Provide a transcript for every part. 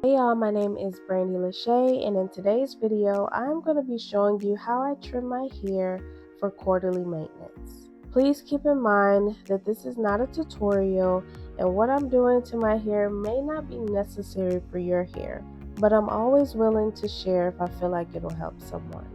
Hey y'all, my name is Brandy Lachey, and in today's video, I'm going to be showing you how I trim my hair for quarterly maintenance. Please keep in mind that this is not a tutorial, and what I'm doing to my hair may not be necessary for your hair, but I'm always willing to share if I feel like it'll help someone.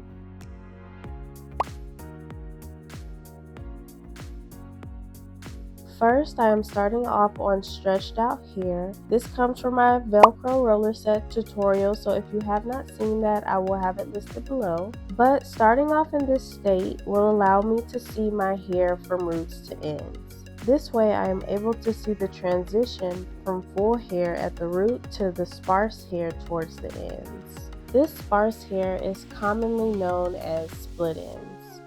First, I am starting off on stretched out hair. This comes from my Velcro roller set tutorial, so if you have not seen that, I will have it listed below. But starting off in this state will allow me to see my hair from roots to ends. This way, I am able to see the transition from full hair at the root to the sparse hair towards the ends. This sparse hair is commonly known as split ends.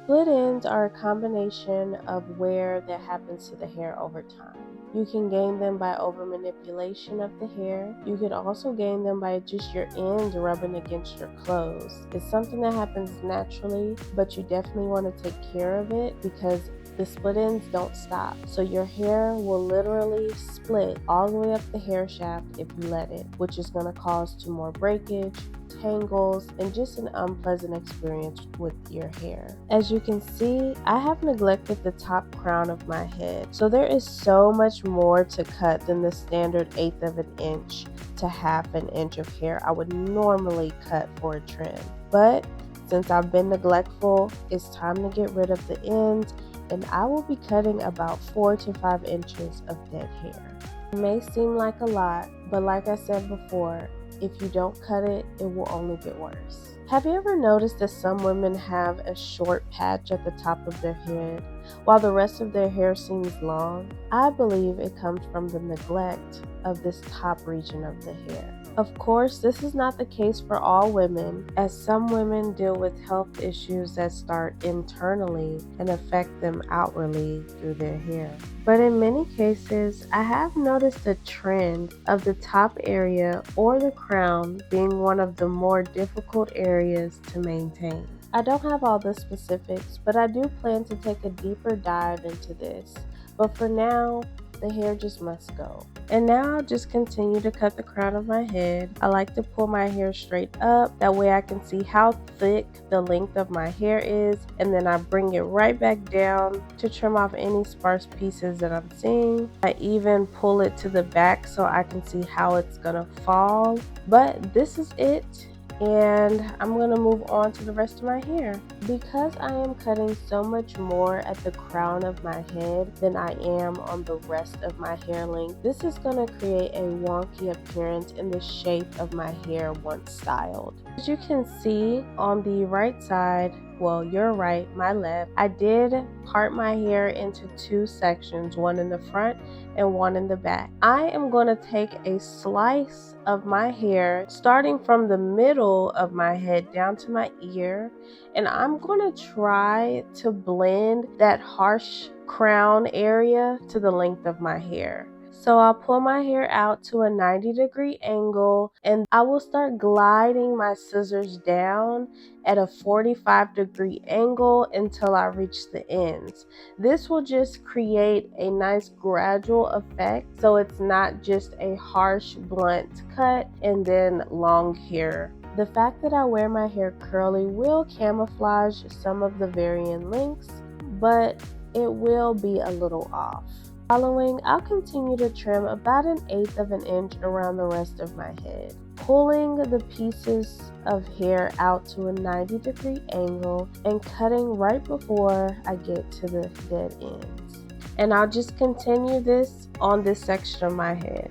Split ends are a combination of wear that happens to the hair over time. You can gain them by over manipulation of the hair. You could also gain them by just your ends rubbing against your clothes. It's something that happens naturally, but you definitely want to take care of it because the split ends don't stop. So your hair will literally split all the way up the hair shaft if you let it, which is going to cause more breakage, tangles, and just an unpleasant experience with your hair. As you can see, I have neglected the top crown of my head, so there is so much more to cut than the standard 1/8 of an inch to 1/2 an inch of hair I would normally cut for a trim. But since I've been neglectful, it's time to get rid of the ends, and I will be cutting about 4 to 5 inches of dead hair. It may seem like a lot, but like I said before, if you don't cut it, it will only get worse. Have you ever noticed that some women have a short patch at the top of their head while the rest of their hair seems long? I believe it comes from the neglect of this top region of the hair. Of course, this is not the case for all women, as some women deal with health issues that start internally and affect them outwardly through their hair. But in many cases, I have noticed a trend of the top area or the crown being one of the more difficult areas to maintain. I don't have all the specifics, but I do plan to take a deeper dive into this. But for now, the hair just must go. And now I'll just continue to cut the crown of my head. I like to pull my hair straight up, that way I can see how thick the length of my hair is, and then I bring it right back down to trim off any sparse pieces that I'm seeing. I even pull it to the back so I can see how it's gonna fall. But this is it, and I'm going to move on to the rest of my hair. Because I am cutting so much more at the crown of my head than I am on the rest of my hair length, this is going to create a wonky appearance in the shape of my hair once styled. As you can see on the right side, well, your right, my left, I did part my hair into 2 sections, one in the front and one in the back. I am going to take a slice of my hair starting from the middle of my head down to my ear, and I'm going to try to blend that harsh crown area to the length of my hair. So I'll pull my hair out to a 90-degree angle, and I will start gliding my scissors down at a 45-degree angle until I reach the ends. This will just create a nice gradual effect, so it's not just a harsh, blunt cut and then long hair. The fact that I wear my hair curly will camouflage some of the varying lengths, but it will be a little off. Following, I'll continue to trim about an 1/8 of an inch around the rest of my head, pulling the pieces of hair out to a 90-degree angle and cutting right before I get to the dead ends. And I'll just continue this on this section of my head.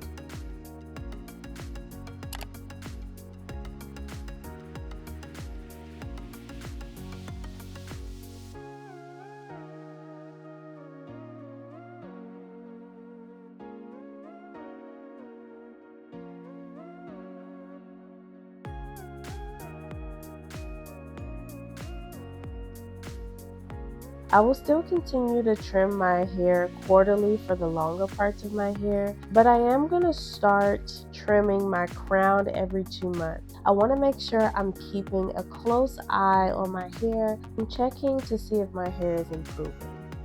I will still continue to trim my hair quarterly for the longer parts of my hair, but I am going to start trimming my crown every 2 months. I want to make sure I'm keeping a close eye on my hair and checking to see if my hair is improving.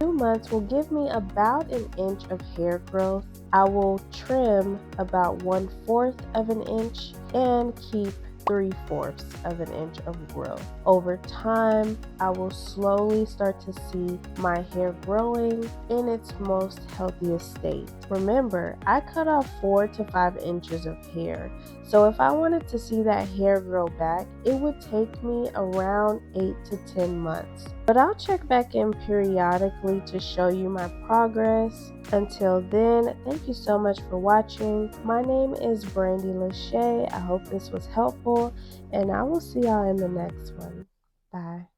2 months will give me about an inch of hair growth. I will trim about 1/4 of an inch and keep 3/4 of an inch of growth. Over time, I will slowly start to see my hair growing in its most healthiest state. Remember, I cut off 4 to 5 inches of hair. So if I wanted to see that hair grow back, it would take me around 8 to 10 months. But I'll check back in periodically to show you my progress. Until then, thank you so much for watching. My name is Brandy Lachey. I hope this was helpful, and I will see y'all in the next one. Bye.